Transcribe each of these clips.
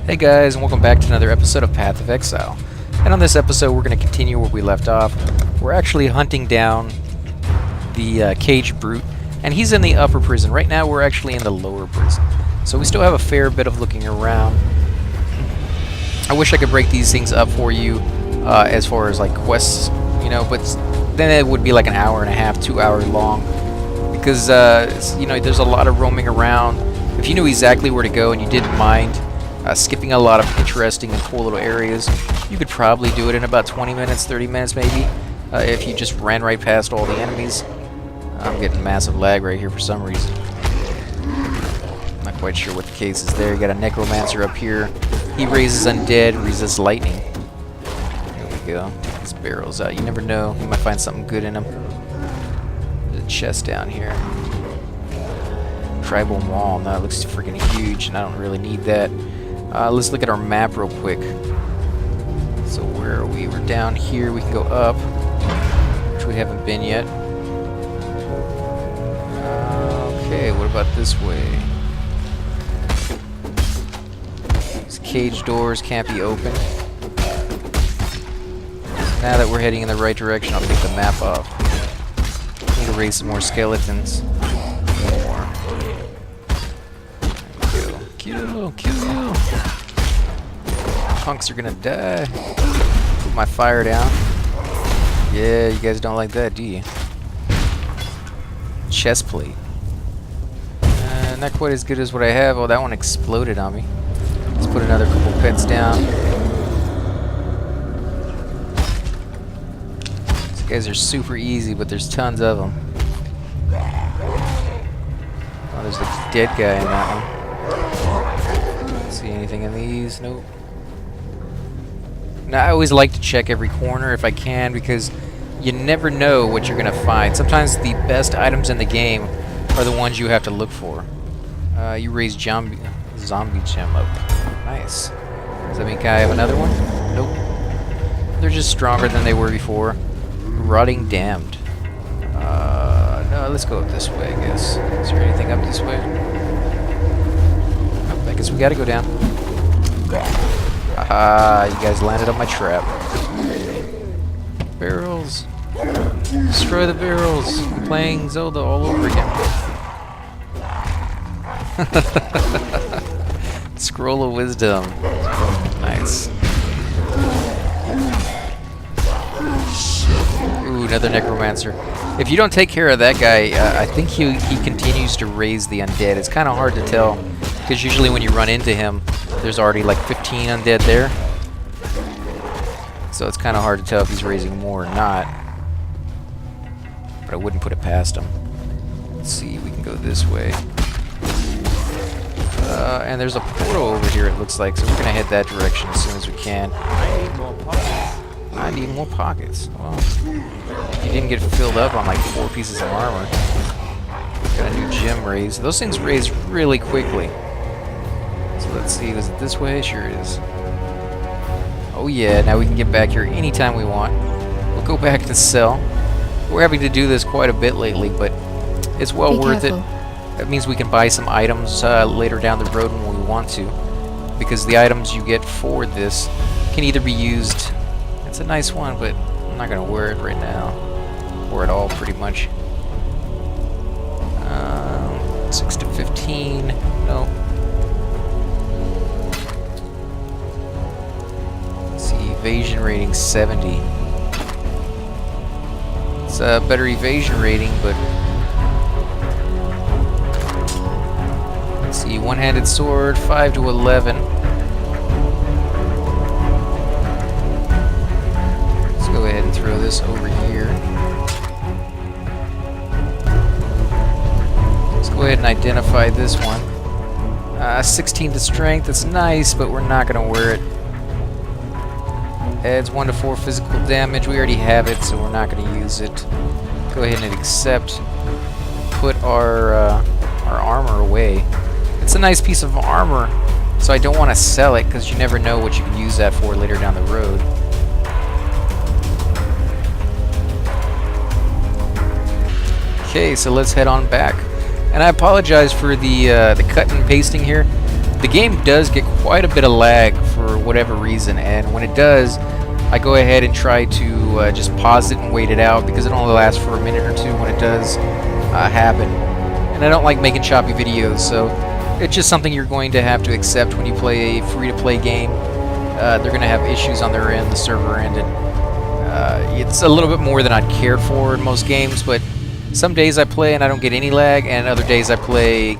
Hey guys, and welcome back to another episode of Path of Exile. And on this episode, we're going to continue where we left off. We're actually hunting down the caged brute, and he's in the upper prison. Right now, we're actually in the lower prison. So we still have a fair bit of looking around. I wish I could break these things up for you as far as like quests, you know, but then it would be like an hour and a half, 2 hour long. Because, you know, there's a lot of roaming around. If you knew exactly where to go and you didn't mind skipping a lot of interesting and cool little areas, you could probably do it in about 20 minutes, 30 minutes maybe, if you just ran right past all the enemies. I'm getting massive lag right here for some reason. Not quite sure what the case is there. You got a necromancer up here. He raises undead, resists lightning. There we go. Take these barrels out. You never know. You might find something good in them. There's a chest down here. Tribal Mall. Now it looks freaking huge, and I don't really need that. Let's look at our map real quick. So where are we? We're down here. We can go up, which we haven't been yet. Okay, what about this way? These cage doors can't be opened. So now that we're heading in the right direction, I'll take the map off. Need to raise some more skeletons. Kill! Punks are gonna die. Put my fire down. Yeah, you guys don't like that, do you? Chest plate. Not quite as good as what I have. Oh, that one exploded on me. Let's put another couple pets down. These guys are super easy, but there's tons of them. Oh, there's a dead guy in that one. See anything in these? Nope. Now, I always like to check every corner if I can, because you never know what you're going to find. Sometimes the best items in the game are the ones you have to look for. You raise zombie gem up. Nice. Does that mean I have another one? Nope. They're just stronger than they were before. Rotting Damned. No, let's go up this way, I guess. Is there anything up this way? I guess we gotta go down. Ah, you guys landed on my trap. Barrels. Destroy the barrels. I'm playing Zelda all over again. Scroll of Wisdom. Nice. Ooh, another necromancer. If you don't take care of that guy, I think he continues to raise the undead. It's kind of hard to tell, because usually when you run into him, there's already like 15 undead there. So it's kind of hard to tell if he's raising more or not. But I wouldn't put it past him. Let's see, we can go this way. And there's a portal over here, it looks like, so we're going to head that direction as soon as we can. I need more pockets. Well, you didn't get filled up on like 4 pieces of armor. Got a new gem raise. Those things raise really quickly. So let's see, is it this way? Sure it is. Oh yeah, now we can get back here anytime we want. We'll go back to sell. We're having to do this quite a bit lately, but it's well worth it. That means we can buy some items later down the road when we want to, because the items you get for this can either be used. It's a nice one, but I'm not going to wear it right now. Or at all, pretty much. 6 to 15. No. Let's see, evasion rating 70. It's a better evasion rating, but let's see, one-handed sword, 5 to 11. Let's go ahead and throw this over here. Let's go ahead and identify this one. 16 to strength, that's nice, but we're not going to wear it. Adds 1 to 4 physical damage. We already have it, so we're not going to use it. Go ahead and accept. Put our armor away. It's a nice piece of armor, so I don't want to sell it, because you never know what you can use that for later down the road. Okay, so let's head on back. And I apologize for the cut and pasting here. the game does get quite a bit of lag for whatever reason, and when it does, I go ahead and try to just pause it and wait it out, because it only lasts for a minute or two when it does happen. And I don't like making choppy videos, so it's just something you're going to have to accept when you play a free-to-play game. They're going to have issues on their end, the server end, and it's a little bit more than I'd care for in most games, but some days I play and I don't get any lag, and other days I play,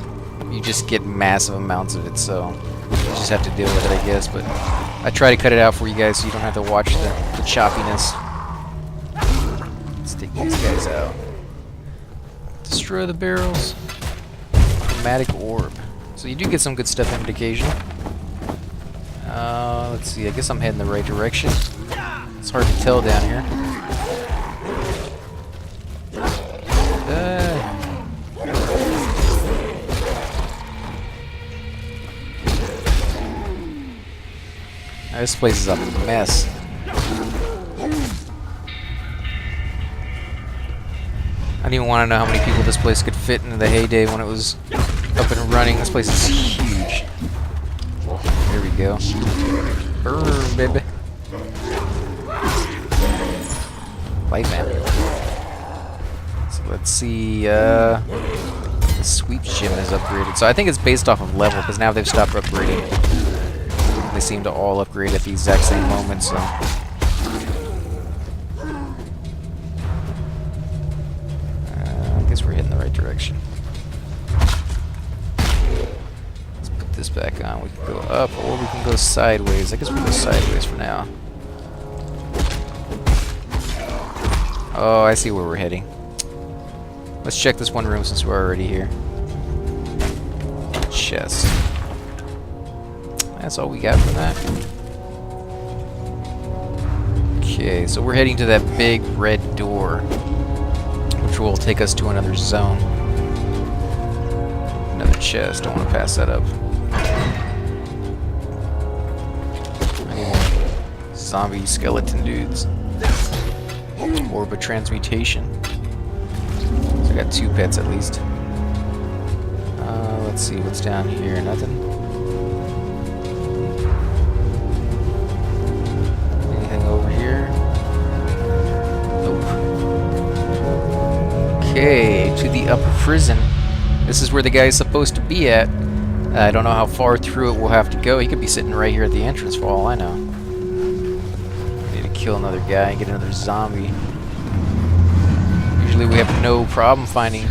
you just get massive amounts of it, so you just have to deal with it, I guess. But I try to cut it out for you guys so you don't have to watch the choppiness. Let's take these guys out. Destroy the barrels. Chromatic orb. So you do get some good stuff in it occasionally. Let's see, I guess I'm heading the right direction. It's hard to tell down here. This place is a mess. I don't even want to know how many people this place could fit in the heyday when it was up and running. This place is huge. There we go. Burn, baby. Light man. So let's see. The sweeps gym is upgraded. So I think it's based off of level, because now they've stopped upgrading. They seem to all upgrade at the exact same moment, so. I guess we're heading the right direction. Let's put this back on. We can go up, or we can go sideways. I guess we'll go sideways for now. Oh, I see where we're heading. Let's check this one room since we're already here. Chest. That's all we got for that. Okay, so we're heading to that big red door, which will take us to another zone. Another chest. Don't want to pass that up. I need more zombie skeleton dudes. Orb of transmutation. So I got 2 pets at least. Let's see what's down here. Nothing. Okay, to the upper prison. This is where the guy is supposed to be at. I don't know how far through it we'll have to go. He could be sitting right here at the entrance for all I know. Need to kill another guy and get another zombie. Usually we have no problem finding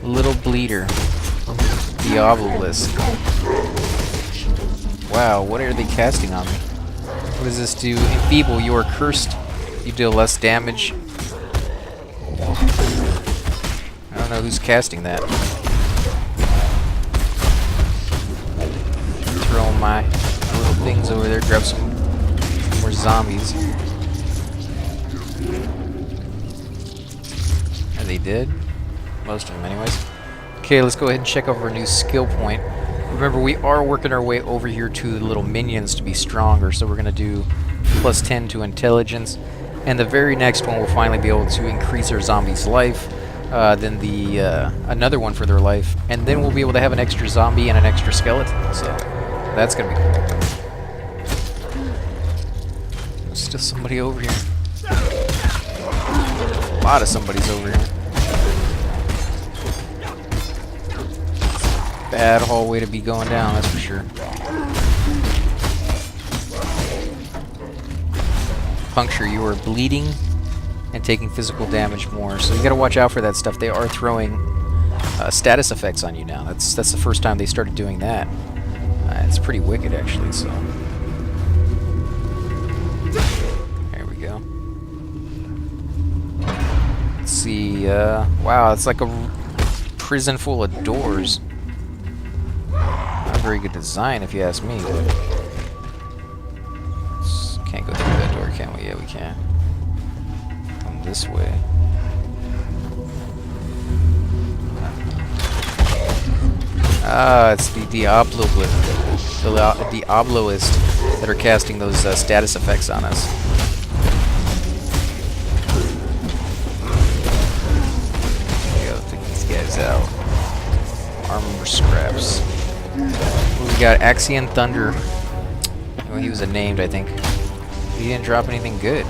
Little Bleeder. Diabolist. Wow, what are they casting on me? What does this do? Enfeeble, you are cursed. You deal less damage. I don't know who's casting that. Throw my little things over there, grab some more zombies. Are they dead? Most of them anyways. Okay, let's go ahead and check over a new skill point. Remember, we are working our way over here to the little minions to be stronger, so we're going to do plus 10 to intelligence. And the very next one will finally be able to increase our zombies' life. Then the another one for their life, and then we'll be able to have an extra zombie and an extra skeleton. So that's gonna be cool. There's still somebody over here. A lot of somebody's over here. Bad hallway to be going down, that's for sure. Puncture, you are bleeding and taking physical damage more, so you gotta watch out for that stuff. They are throwing status effects on you now. That's the first time they started doing that. It's pretty wicked, actually. So there we go. Let's see. Wow, it's like a prison full of doors. Not a very good design, if you ask me. Can't go through that door, can we? Yeah, we can. This way. Ah, it's the Diabloist that are casting those status effects on us. There we go, take these guys out. Armor scraps. We got Axion Thunder. Well, he was a named, I think. He didn't drop anything good.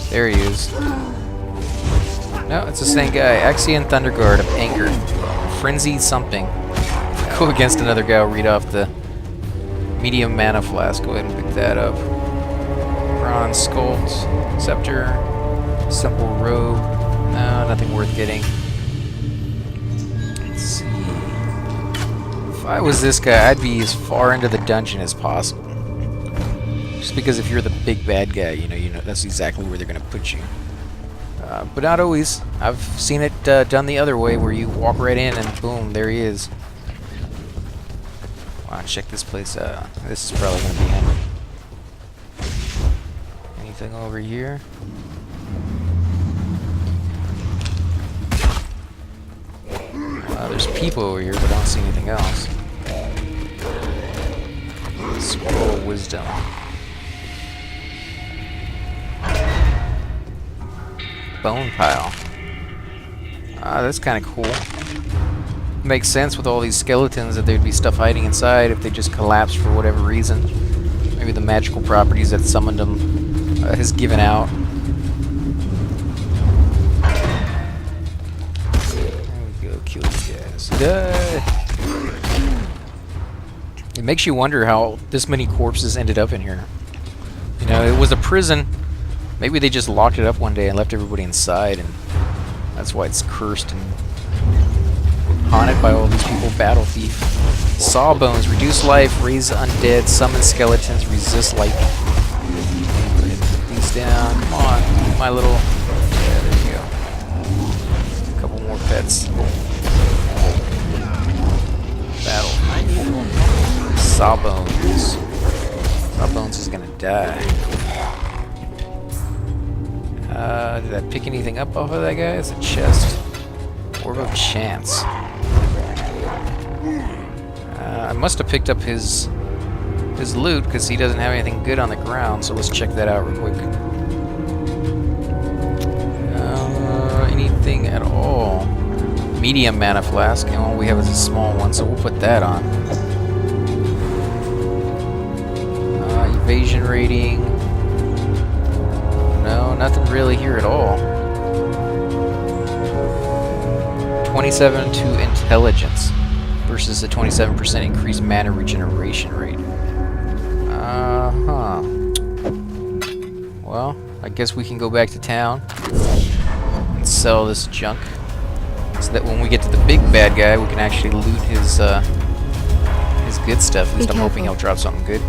There he is. No, it's the same guy. Axion Thunderguard of Anger. Frenzied something. Go against another guy. I'll read off the medium mana flask. Go ahead and pick that up. Bronze Sculpt. Scepter. Simple Robe. No, nothing worth getting. Let's see. If I was this guy, I'd be as far into the dungeon as possible. Just because if you're the big bad guy, you know that's exactly where they're going to put you. But not always. I've seen it done the other way, where you walk right in and boom, there he is. Wow, check this place out. This is probably going to be handy. Anything over here? There's people over here, but I don't see anything else. Scroll of Wisdom. Bone Pile. That's kind of cool. Makes sense with all these skeletons that there'd be stuff hiding inside if they just collapsed for whatever reason. Maybe the magical properties that summoned them has given out. Kill these guys. It makes you wonder how this many corpses ended up in here. You know, it was a prison. Maybe they just locked it up one day and left everybody inside, and that's why it's cursed and haunted by all these people. Battle Thief. Sawbones. Reduce life, raise undead, summon skeletons, resist lightning. Put these down. Come on. My little... Yeah, there you go. A couple more pets. Battle. Sawbones. Sawbones is gonna die. Did I pick anything up off of that guy? It's a chest. Orb of Chance. I must have picked up his loot because he doesn't have anything good on the ground. So let's check that out real quick. Anything at all? Medium mana flask, and all we have is a small one, so we'll put that on. Evasion rating. No, nothing really here at all. 27 to intelligence versus a 27% increased mana regeneration rate. Well, I guess we can go back to town and sell this junk, so that when we get to the big bad guy, we can actually loot his good stuff. At least I'm hoping he'll drop something good.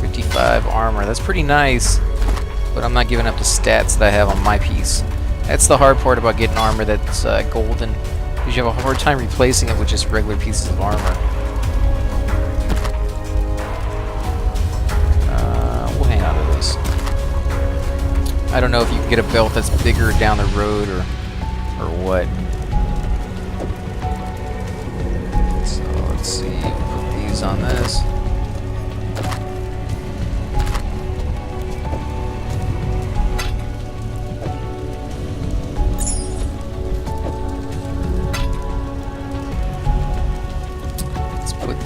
55 armor. That's pretty nice, but I'm not giving up the stats that I have on my piece. That's the hard part about getting armor that's golden, because you have a hard time replacing it with just regular pieces of armor. We'll hang on to this. I don't know if you can get a belt that's bigger down the road or what. So let's see. Put these on this.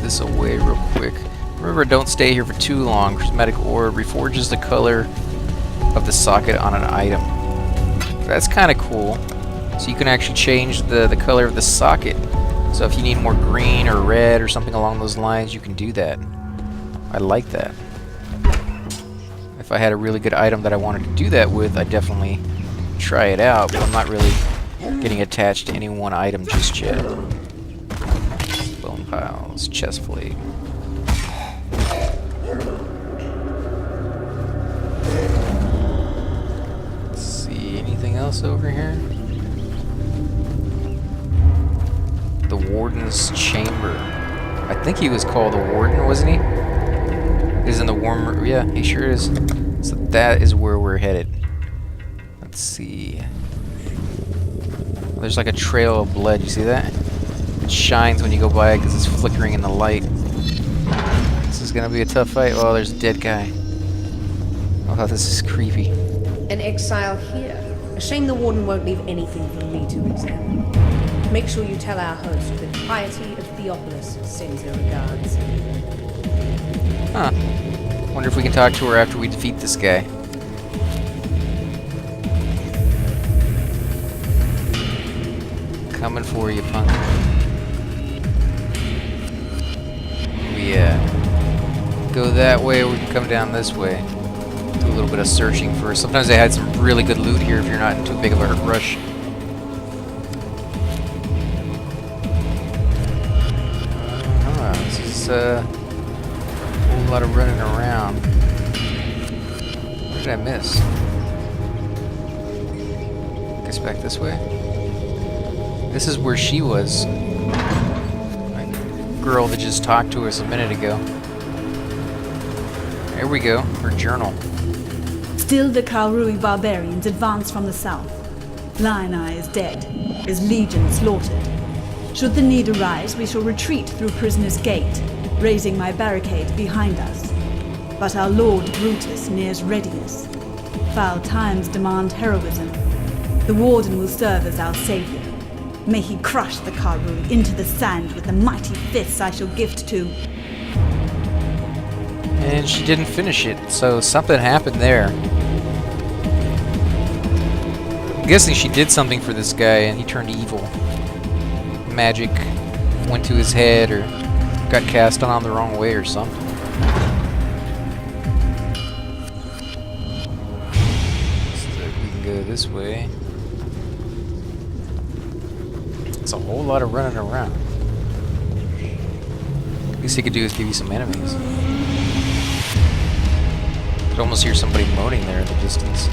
This away real quick. Remember, don't stay here for too long. Prismatic Orb reforges the color of the socket on an item. That's kind of cool. So you can actually change the color of the socket. So if you need more green or red or something along those lines, you can do that. I like that. If I had a really good item that I wanted to do that with, I'd definitely try it out, but I'm not really getting attached to any one item just yet. Bone piles, chest plate. Let's see, anything else over here? The Warden's Chamber. I think he was called the Warden, wasn't he? He's in the warm. Yeah, he sure is. So that is where we're headed. Let's see. There's like a trail of blood. You see that? It shines when you go by it because it's flickering in the light. This is gonna be a tough fight. Oh, there's a dead guy. Oh, this is creepy. An exile here, A shame the Warden won't leave anything for me to examine. Make sure you tell our host that Piety of Theopolis sends her regards. Huh. Wonder if we can talk to her after we defeat this guy. Coming for you, punk. Go that way, or we can come down this way. Do a little bit of searching first. Sometimes they had some really good loot here if you're not in too big of a rush. This is a whole lot of running around. What did I miss? Guess back this way. This is where she was. The girl that just talked to us a minute ago. There we go, her journal. Still the Kalrui barbarians advance from the south. Lioneye is dead, his legion slaughtered. Should the need arise, we shall retreat through Prisoner's Gate, raising my barricade behind us. But our Lord Brutus nears readiness. Foul times demand heroism. The Warden will serve as our savior. May he crush the Kalrui into the sand with the mighty fists I shall gift to. And she didn't finish it, so something happened there. I'm guessing she did something for this guy and he turned evil. Magic went to his head or got cast on the wrong way or something. So we can go this way. It's a whole lot of running around. Least he could do is give you some enemies. You could almost hear somebody moaning there in the distance.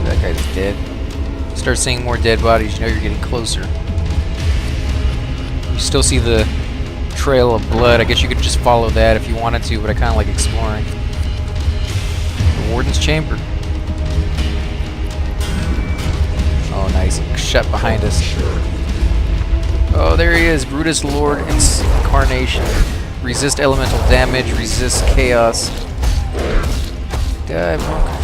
That guy's dead. Start seeing more dead bodies, you know you're getting closer. You still see the trail of blood. I guess you could just follow that if you wanted to, but I kind of like exploring. The Warden's Chamber. Oh, nice. Shut behind us. Oh, there he is. Brutus Lord Incarnation. Resist elemental damage. Resist chaos. Die, monk.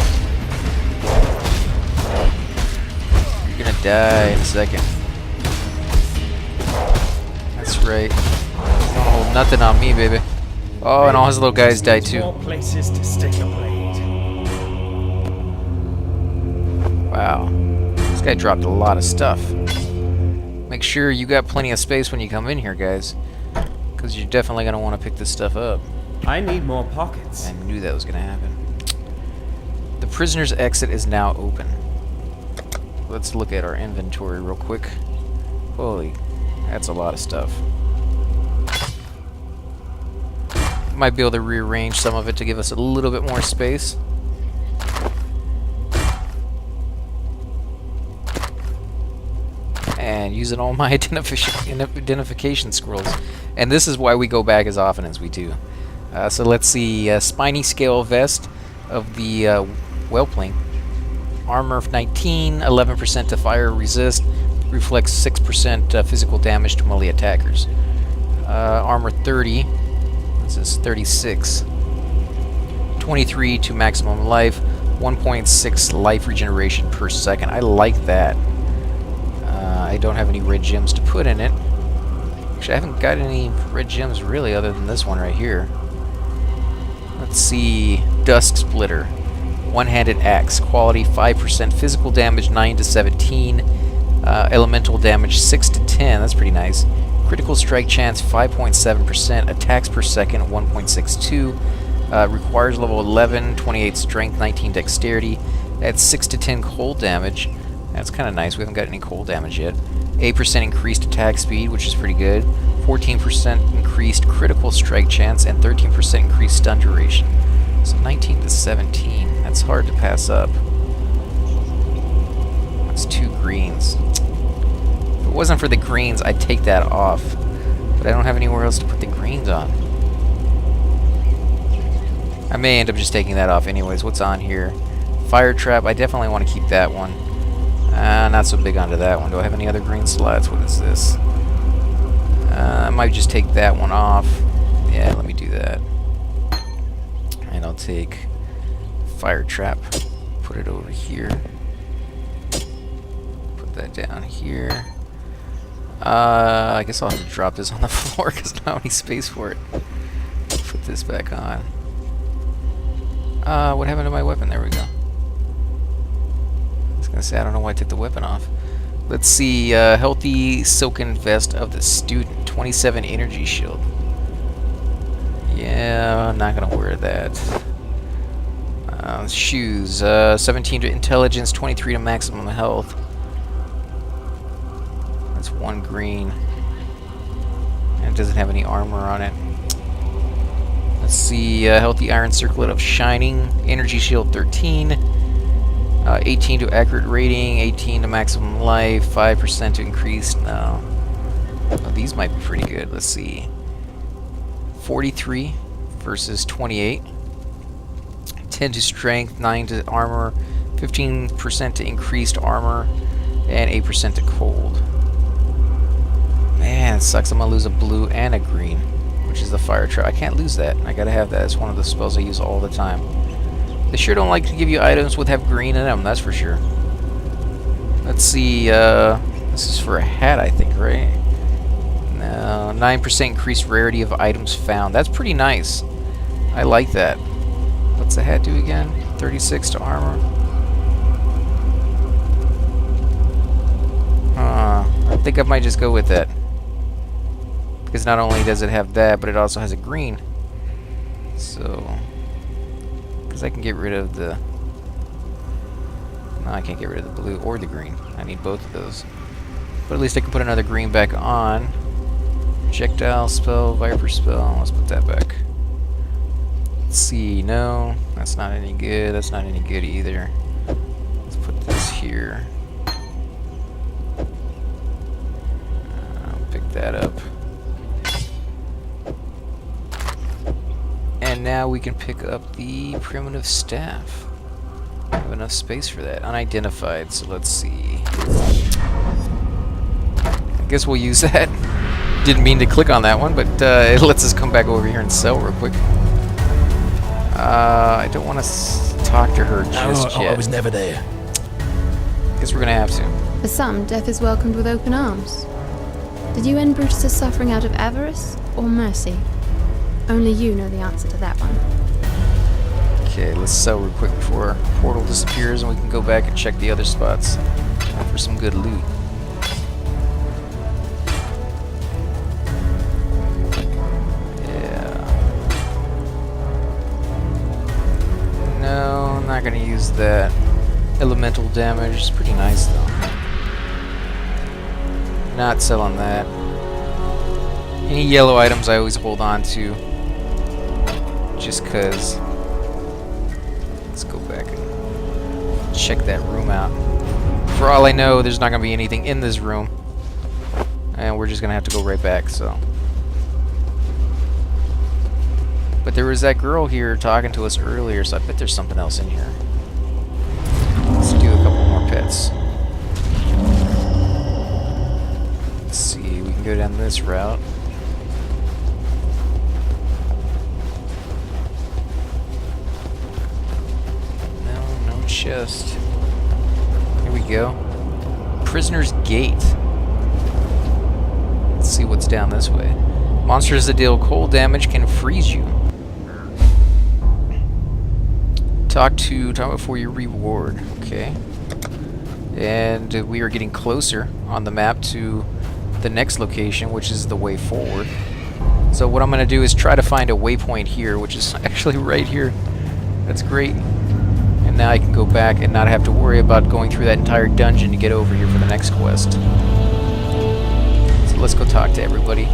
You're gonna die in a second. That's right. Don't hold nothing on me, baby. Oh, and all his little guys died too. More places to stick a blade. Wow. This guy dropped a lot of stuff. Make sure you got plenty of space when you come in here, guys. Because you're definitely going to want to pick this stuff up. I need more pockets. I knew that was going to happen. The prisoner's exit is now open. Let's look at our inventory real quick. Holy, that's a lot of stuff. Might be able to rearrange some of it to give us a little bit more space. And using all my identification scrolls. And this is why we go back as often as we do. So let's see, spiny scale vest of the Whelpling. Armor of 19, 11% to fire resist, reflects 6% physical damage to melee attackers. Armor 30, this is 36. 23 to maximum life, 1.6 life regeneration per second. I like that. I don't have any red gems to put in it. Actually, I haven't got any red gems really other than this one right here. Let's see. Dusk Splitter. One-handed axe. Quality 5%. Physical damage 9 to 17. Elemental damage 6 to 10. That's pretty nice. Critical strike chance 5.7%. Attacks per second 1.62. Requires level 11. 28 strength. 19 dexterity. That's 6 to 10 cold damage. That's kind of nice. We haven't got any cold damage yet. 8% increased attack speed, which is pretty good. 14% increased critical strike chance, and 13% increased stun duration. So 19 to 17. That's hard to pass up. That's 2 greens. If it wasn't for the greens, I'd take that off. But I don't have anywhere else to put the greens on. I may end up just taking that off anyways. What's on here? Fire trap. I definitely want to keep that one. Not so big onto that one. Do I have any other green slots? What is this? I might just take that one off. Yeah, let me do that. And I'll take fire trap. Put it over here. Put that down here. I guess I'll have to drop this on the floor because I don't have any space for it. Put this back on. What happened to my weapon? There we go. I was gonna say, I don't know why I took the weapon off. Let's see, healthy silken vest of the student. 27 energy shield. Yeah, I'm not gonna wear that. Shoes, 17 to intelligence, 23 to maximum health. That's 1 green. And it doesn't have any armor on it. Let's see, healthy iron circlet of shining, energy shield 13. 18 to accurate rating, 18 to maximum life, 5% to increased. No. Oh, these might be pretty good. Let's see. 43 versus 28. 10 to strength, 9 to armor, 15% to increased armor, and 8% to cold. Man, it sucks. I'm gonna lose a blue and a green, which is the fire trap. I can't lose that. I gotta have that. It's one of the spells I use all the time. They sure don't like to give you items with have green in them, that's for sure. Let's see, this is for a hat, I think, right? No, 9% increased rarity of items found. That's pretty nice. I like that. What's the hat do again? 36 to armor. I think I might just go with that. Because not only does it have that, but it also has a green. So... I can get rid of the... No, I can't get rid of the blue or the green. I need both of those. But at least I can put another green back on. Projectile spell, Viper spell. Let's put that back. Let's see. No, that's not any good. That's not any good either. Let's put this here. I'll pick that up. And now we can pick up the primitive staff. I have enough space for that. Unidentified, so let's see. I guess we'll use that. Didn't mean to click on that one, but it lets us come back over here and sell real quick. I don't want to talk to her just yet. I was never there. Guess we're gonna have to. For some, death is welcomed with open arms. Did you end Brutus's suffering out of avarice or mercy? Only you know the answer to that one. Okay, let's sell real quick before our portal disappears and we can go back and check the other spots for some good loot. Yeah. No, I'm not gonna use that. Elemental damage is pretty nice though. Not selling that. Any yellow items I always hold on to. Just cause. Let's go back and check that room out. For all I know, there's not gonna be anything in this room. And we're just gonna have to go right back, so. But there was that girl here talking to us earlier, so I bet there's something else in here. Let's do a couple more pets. Let's see, we can go down this route. Chest. Here we go. Prisoner's Gate. Let's see what's down this way. Monsters that deal cold damage can freeze you. Talk before your reward. Okay. And we are getting closer on the map to the next location, which is the way forward. So what I'm going to do is try to find a waypoint here, which is actually right here. That's great. And now I can go back and not have to worry about going through that entire dungeon to get over here for the next quest. So let's go talk to everybody.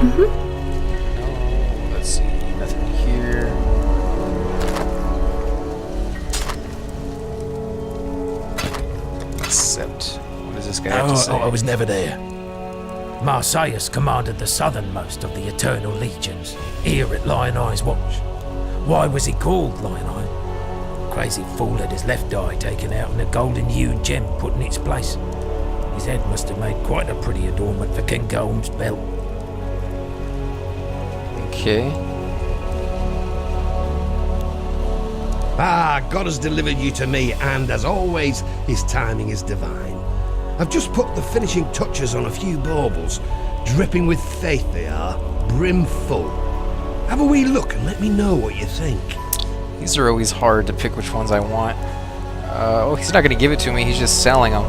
No, let's see, nothing here. Except, what does this guy have to say? I was never there. Marsyas commanded the southernmost of the Eternal Legions, here at Lion Eye's watch. Why was he called Lion Eye? Crazy fool had his left eye taken out and a golden hued gem put in its place. His head must have made quite a pretty adornment for King Golem's belt. Okay. Ah, God has delivered you to me, and as always, his timing is divine. I've just put the finishing touches on a few baubles. Dripping with faith they are, brim full. Have a wee look and let me know what you think. These are always hard to pick which ones I want. Oh, he's not going to give it to me, he's just selling them.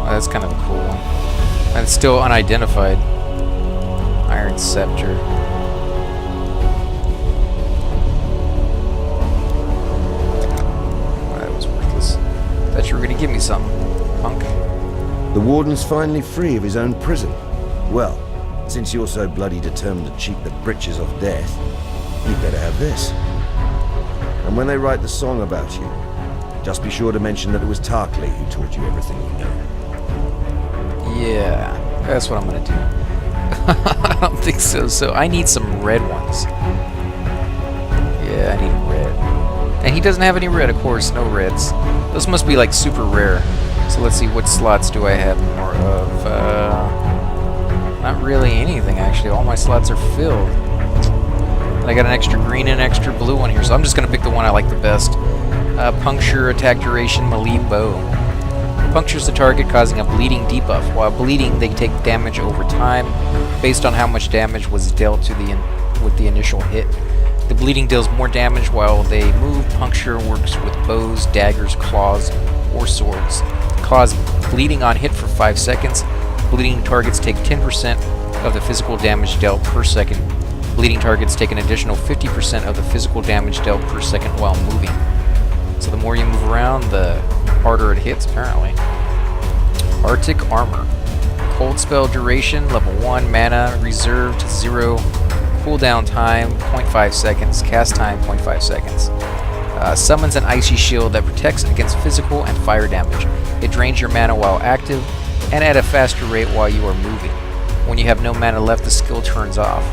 Oh, that's kind of a cool one. And it's still unidentified. Iron Scepter. That was worthless. Thought you were going to give me something, punk. The warden's finally free of his own prison. Well, since you're so bloody determined to cheat the britches of death, you'd better have this. And when they write the song about you, just be sure to mention that it was Tarkley who taught you everything you know. Yeah, that's what I'm going to do. I don't think so. So I need some red ones. Yeah, I need red. And he doesn't have any red, of course. No reds. Those must be like super rare. So let's see, what slots do I have more of? Not really anything, actually. All my slots are filled. And I got an extra green and extra blue one here, so I'm just going to pick the one I like the best. Puncture, attack duration, melee bow. Punctures the target, causing a bleeding debuff. While bleeding, they take damage over time, based on how much damage was dealt to with the initial hit. The bleeding deals more damage while they move. Puncture works with bows, daggers, claws, or swords. Cause bleeding on hit for 5 seconds. Bleeding targets take 10% of the physical damage dealt per second. Bleeding targets take an additional 50% of the physical damage dealt per second while moving. So the more you move around, the harder it hits, apparently. Arctic Armor. Cold spell duration, level 1, mana, reserved 0, cooldown time 0.5 seconds, cast time 0.5 seconds. Summons an icy shield that protects against physical and fire damage. It drains your mana while active, and at a faster rate while you are moving. When you have no mana left, the skill turns off.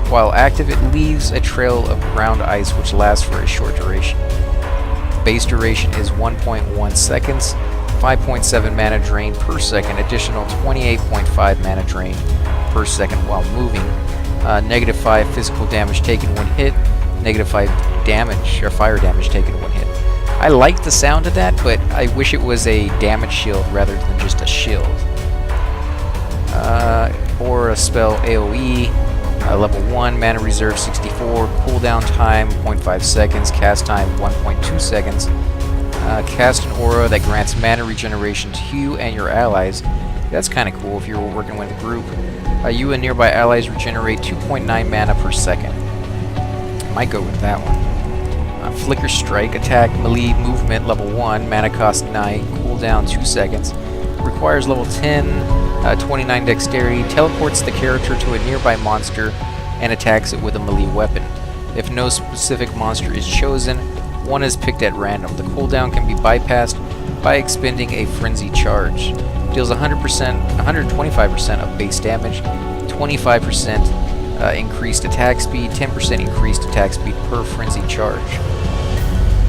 While active, it leaves a trail of ground ice which lasts for a short duration. Base duration is 1.1 seconds, 5.7 mana drain per second, additional 28.5 mana drain per second while moving, -5 physical damage taken when hit, -5 damage or fire damage taken when hit. I like the sound of that, but I wish it was a damage shield rather than just a shield. Or a spell AoE, level 1, mana reserve 64, cooldown time 0.5 seconds, cast time 1.2 seconds. Cast an aura that grants mana regeneration to you and your allies. That's kind of cool if you're working with a group. You and nearby allies regenerate 2.9 mana per second. Might go with that one. Flicker Strike, attack, melee, movement, level 1, mana cost 9, cooldown 2 seconds. Requires level 10, 29 dexterity, teleports the character to a nearby monster, and attacks it with a melee weapon. If no specific monster is chosen, one is picked at random. The cooldown can be bypassed by expending a frenzy charge. Deals 125% of base damage, 25% increased attack speed, 10% increased attack speed per frenzy charge.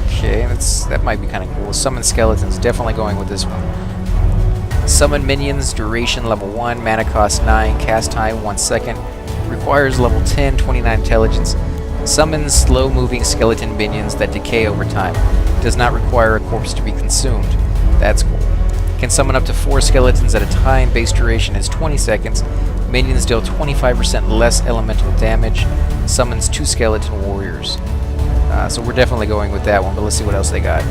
Okay, that might be kind of cool. Summon skeletons, definitely going with this one. Summon minions, duration level 1, mana cost 9, cast time 1 second, requires level 10, 29 intelligence. Summons slow-moving skeleton minions that decay over time. Does not require a corpse to be consumed. That's cool. Can summon up to 4 skeletons at a time. Base duration is 20 seconds. Minions deal 25% less elemental damage. Summons 2 skeleton warriors. So we're definitely going with that one, but let's see what else they got.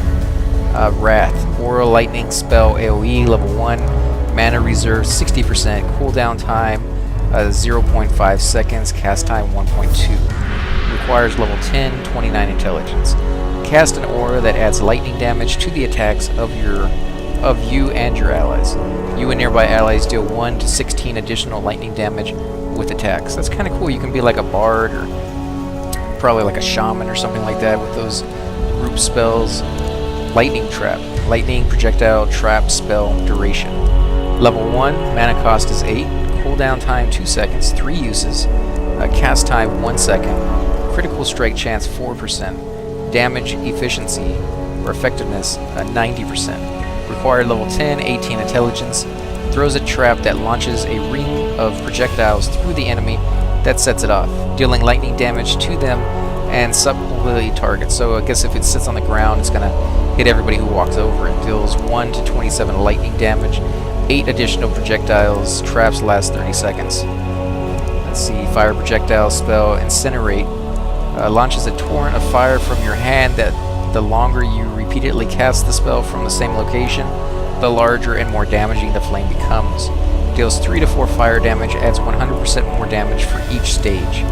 Wrath. Aura Lightning Spell AoE, level 1. Mana reserve 60%. Cooldown time 0.5 seconds. Cast time 1.2. Requires level 10, 29 intelligence. Cast an aura that adds lightning damage to the attacks of you and your allies. You and nearby allies deal 1 to 16 additional lightning damage with attacks. That's kind of cool. You can be like a bard or probably like a shaman or something like that with those group spells. Lightning Trap. Lightning projectile trap spell duration. Level 1, mana cost is 8. Cooldown time 2 seconds, 3 uses. Cast time 1 second. Critical strike chance 4%. Damage efficiency or effectiveness 90%. Required level 10, 18 intelligence. Throws a trap that launches a ring of projectiles through the enemy that sets it off, dealing lightning damage to them and melee targets. So I guess if it sits on the ground, it's gonna hit everybody who walks over. It deals 1 to 27 lightning damage, 8 additional projectiles. Traps last 30 seconds. Let's see, fire projectile spell, Incinerate. Launches a torrent of fire from your hand that the longer you repeatedly cast the spell from the same location, the larger and more damaging the flame becomes. Deals 3 to 4 fire damage, adds 100% more damage for each stage.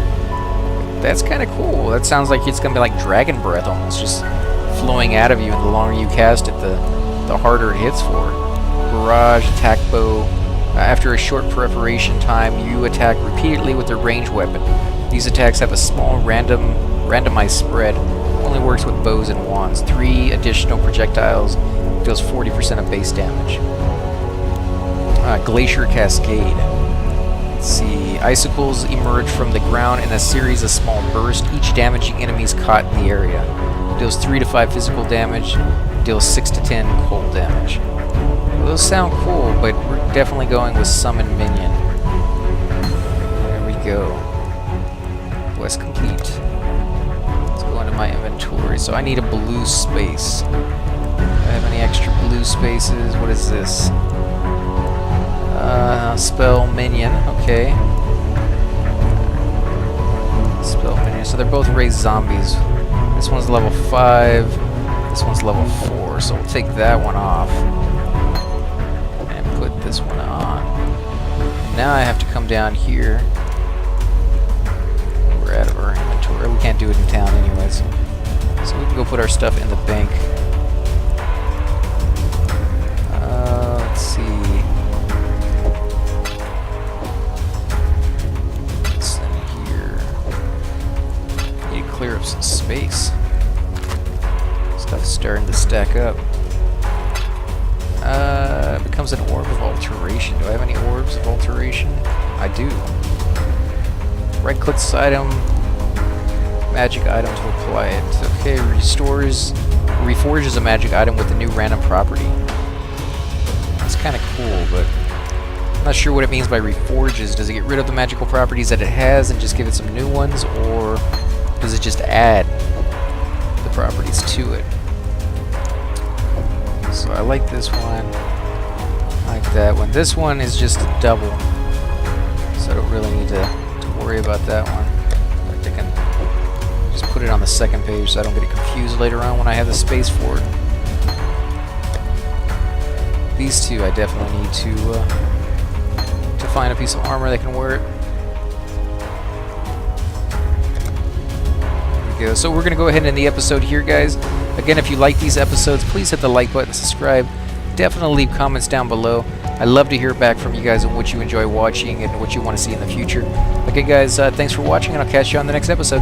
That's kind of cool. That sounds like it's going to be like Dragon Breath almost, just flowing out of you, and the longer you cast it, the harder it hits for. Barrage, attack bow. After a short preparation time, you attack repeatedly with a ranged weapon. These attacks have a small randomized spread. Only works with bows and wands. 3 additional projectiles. Deals 40% of base damage. Glacier Cascade. Let's see. Icicles emerge from the ground in a series of small bursts, each damaging enemies caught in the area. Deals 3 to 5 physical damage. Deals 6 to 10 cold damage. Well, those sound cool, but we're definitely going with Summon Minion. There we go. Quest complete. Let's go into my inventory. So I need a blue space. Do I have any extra blue spaces? What is this? Spell Minion. Okay. Spell Minion. So they're both raised zombies. This one's level 5. This one's level 4. So we'll take that one off. And put this one on. Now I have to come down here. We're out of our inventory. We can't do it in town anyways. So we can go put our stuff in the bank. Let's see. What's in here? Need to clear up some space. Stuff's starting to stack up. Becomes an Orb of Alteration. Do I have any Orbs of Alteration? I do. Right-click this item. Magic item to apply it. Okay, reforges a magic item with a new random property. That's kind of cool, but I'm not sure what it means by reforges. Does it get rid of the magical properties that it has and just give it some new ones, or does it just add the properties to it? So I like this one. I like that one. This one is just a double, so I don't really need to worry about that one. In fact, I can just put it on the second page so I don't get it confused later on when I have the space for it. These two I definitely need to find a piece of armor that can wear it. There we go. So we're going to go ahead and end the episode here, guys. Again, if you like these episodes, please hit the like button, subscribe. Definitely leave comments down below. I love to hear back from you guys on what you enjoy watching and what you want to see in the future. Okay, guys, thanks for watching, and I'll catch you on the next episode.